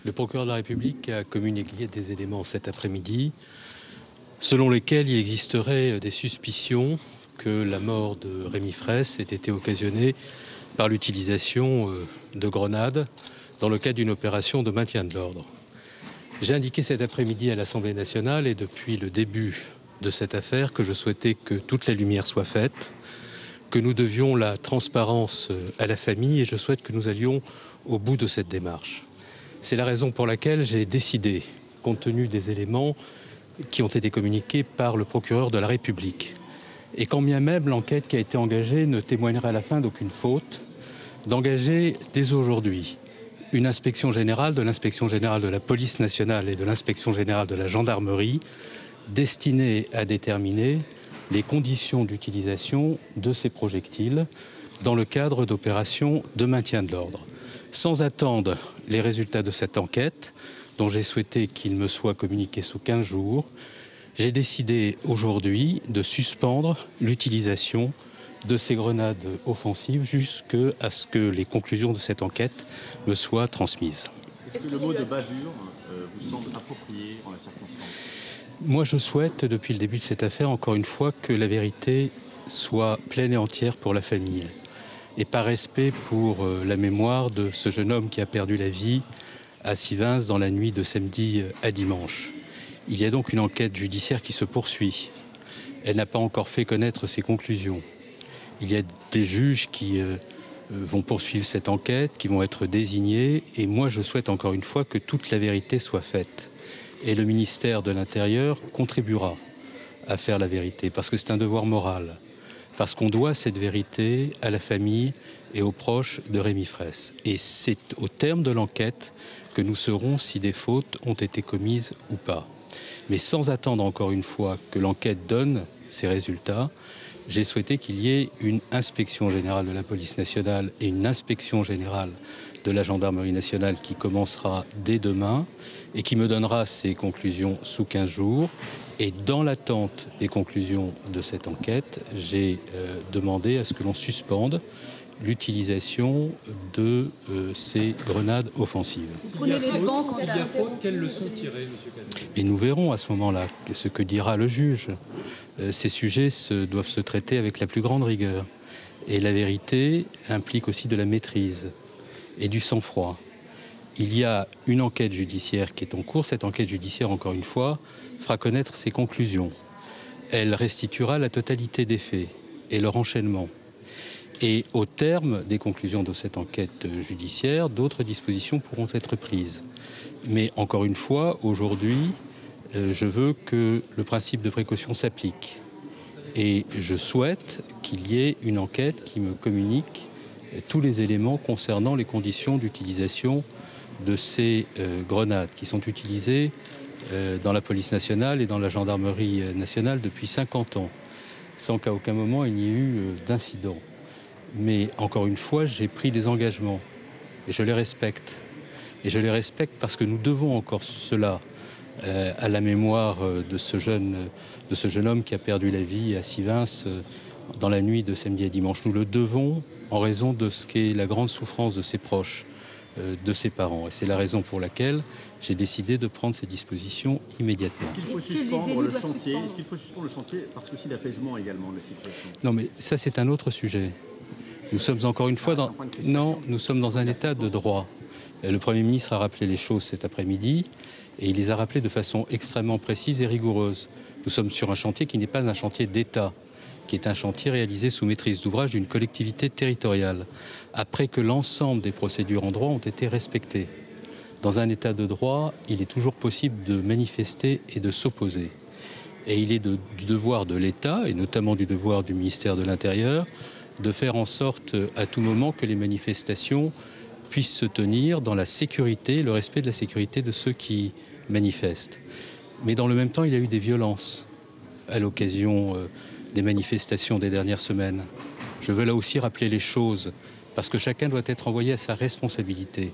Le procureur de la République a communiqué des éléments cet après-midi selon lesquels il existerait des suspicions que la mort de Rémi Fraisse ait été occasionnée par l'utilisation de grenades dans le cadre d'une opération de maintien de l'ordre. J'ai indiqué cet après-midi à l'Assemblée nationale et depuis le début de cette affaire que je souhaitais que toute la lumière soit faite, que nous devions la transparence à la famille et je souhaite que nous allions au bout de cette démarche. C'est la raison pour laquelle j'ai décidé, compte tenu des éléments qui ont été communiqués par le procureur de la République, et quand bien même l'enquête qui a été engagée ne témoignerait à la fin d'aucune faute, d'engager dès aujourd'hui une inspection générale de l'inspection générale de la police nationale et de l'inspection générale de la gendarmerie destinée à déterminer les conditions d'utilisation de ces projectiles dans le cadre d'opérations de maintien de l'ordre. Sans attendre les résultats de cette enquête, dont j'ai souhaité qu'il me soit communiqué sous 15 jours, j'ai décidé aujourd'hui de suspendre l'utilisation de ces grenades offensives jusqu'à ce que les conclusions de cette enquête me soient transmises. Est-ce que le mot de bavure vous semble approprié en la circonstance ? Moi, je souhaite, depuis le début de cette affaire, encore une fois, que la vérité soit pleine et entière pour la famille. Et par respect pour la mémoire de ce jeune homme qui a perdu la vie à Sivins dans la nuit de samedi à dimanche. Il y a donc une enquête judiciaire qui se poursuit. Elle n'a pas encore fait connaître ses conclusions. Il y a des juges qui vont poursuivre cette enquête, qui vont être désignés. Et moi, je souhaite encore une fois que toute la vérité soit faite. Et le ministère de l'Intérieur contribuera à faire la vérité, parce que c'est un devoir moral. Parce qu'on doit cette vérité à la famille et aux proches de Rémi Fraisse. Et c'est au terme de l'enquête que nous saurons si des fautes ont été commises ou pas. Mais sans attendre encore une fois que l'enquête donne ses résultats, j'ai souhaité qu'il y ait une inspection générale de la police nationale et une inspection générale de la gendarmerie nationale qui commencera dès demain et qui me donnera ses conclusions sous 15 jours. Et dans l'attente des conclusions de cette enquête, j'ai demandé à ce que l'on suspende l'utilisation de ces grenades offensives. S'il y a faute, quelles leçons tirer, M. Cazeneuve ? Et nous verrons à ce moment-là ce que dira le juge. Ces sujets doivent se traiter avec la plus grande rigueur. Et la vérité implique aussi de la maîtrise et du sang-froid. Il y a une enquête judiciaire qui est en cours. Cette enquête judiciaire, encore une fois, fera connaître ses conclusions. Elle restituera la totalité des faits et leur enchaînement. Et au terme des conclusions de cette enquête judiciaire, d'autres dispositions pourront être prises. Mais encore une fois, aujourd'hui, je veux que le principe de précaution s'applique. Et je souhaite qu'il y ait une enquête qui me communique tous les éléments concernant les conditions d'utilisation de ces grenades qui sont utilisées dans la police nationale et dans la gendarmerie nationale depuis 50 ans, sans qu'à aucun moment il n'y ait eu d'incident. Mais encore une fois, j'ai pris des engagements et je les respecte. Et je les respecte parce que nous devons encore cela à la mémoire de ce jeune homme qui a perdu la vie à Sivins dans la nuit de samedi à dimanche. Nous le devons en raison de ce qu'est la grande souffrance de ses proches, de ses parents. Et c'est la raison pour laquelle j'ai décidé de prendre ces dispositions immédiatement. Est-ce qu'il faut suspendre le chantier ? Est-ce qu'il faut suspendre le chantier par souci d'apaisement également de la situation ? Non, mais ça, c'est un autre sujet. Nous sommes encore une fois nous sommes dans un état de droit. Le Premier ministre a rappelé les choses cet après-midi et il les a rappelées de façon extrêmement précise et rigoureuse. Nous sommes sur un chantier qui n'est pas un chantier d'État, qui est un chantier réalisé sous maîtrise d'ouvrage d'une collectivité territoriale, après que l'ensemble des procédures en droit ont été respectées. Dans un état de droit, il est toujours possible de manifester et de s'opposer. Et il est du devoir de l'État, et notamment du devoir du ministère de l'Intérieur, de faire en sorte à tout moment que les manifestations puissent se tenir dans la sécurité, le respect de la sécurité de ceux qui manifestent. Mais dans le même temps, il y a eu des violences à l'occasion des manifestations des dernières semaines. Je veux là aussi rappeler les choses, parce que chacun doit être envoyé à sa responsabilité.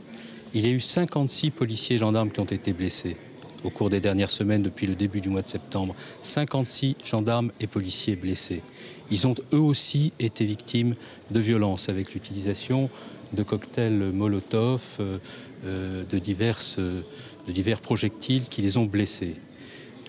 Il y a eu 56 policiers et gendarmes qui ont été blessés au cours des dernières semaines depuis le début du mois de septembre. 56 gendarmes et policiers blessés. Ils ont eux aussi été victimes de violences avec l'utilisation de cocktails Molotov, de divers projectiles qui les ont blessés.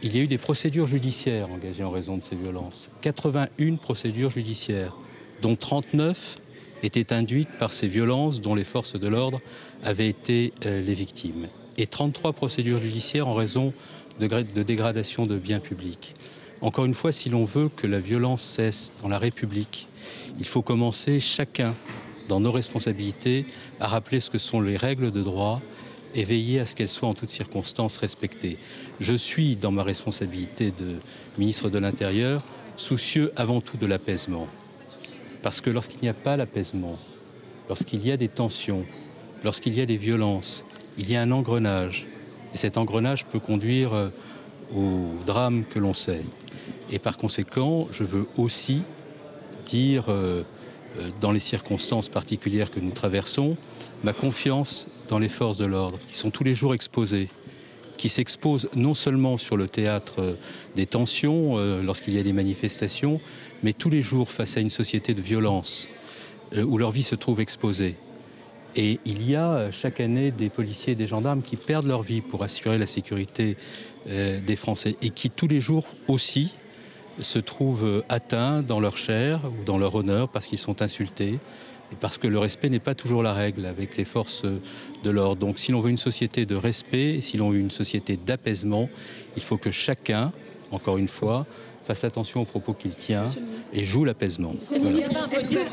Il y a eu des procédures judiciaires engagées en raison de ces violences. 81 procédures judiciaires, dont 39 étaient induites par ces violences dont les forces de l'ordre avaient été les victimes. Et 33 procédures judiciaires en raison de dégradation de biens publics. Encore une fois, si l'on veut que la violence cesse dans la République, il faut commencer chacun dans nos responsabilités à rappeler ce que sont les règles de droit et veiller à ce qu'elles soient en toutes circonstances respectées. Je suis, dans ma responsabilité de ministre de l'Intérieur, soucieux avant tout de l'apaisement. Parce que lorsqu'il n'y a pas l'apaisement, lorsqu'il y a des tensions, lorsqu'il y a des violences, il y a un engrenage. Et cet engrenage peut conduire au drame que l'on sait. Et par conséquent, je veux aussi dire, dans les circonstances particulières que nous traversons, ma confiance dans les forces de l'ordre, qui sont tous les jours exposées, qui s'exposent non seulement sur le théâtre des tensions, lorsqu'il y a des manifestations, mais tous les jours face à une société de violence, où leur vie se trouve exposée. Et il y a chaque année des policiers et des gendarmes qui perdent leur vie pour assurer la sécurité des Français, et qui tous les jours aussi se trouvent atteints dans leur chair ou dans leur honneur parce qu'ils sont insultés, et parce que le respect n'est pas toujours la règle avec les forces de l'ordre. Donc si l'on veut une société de respect, si l'on veut une société d'apaisement, il faut que chacun, encore une fois, fasse attention aux propos qu'il tient et joue l'apaisement. Voilà.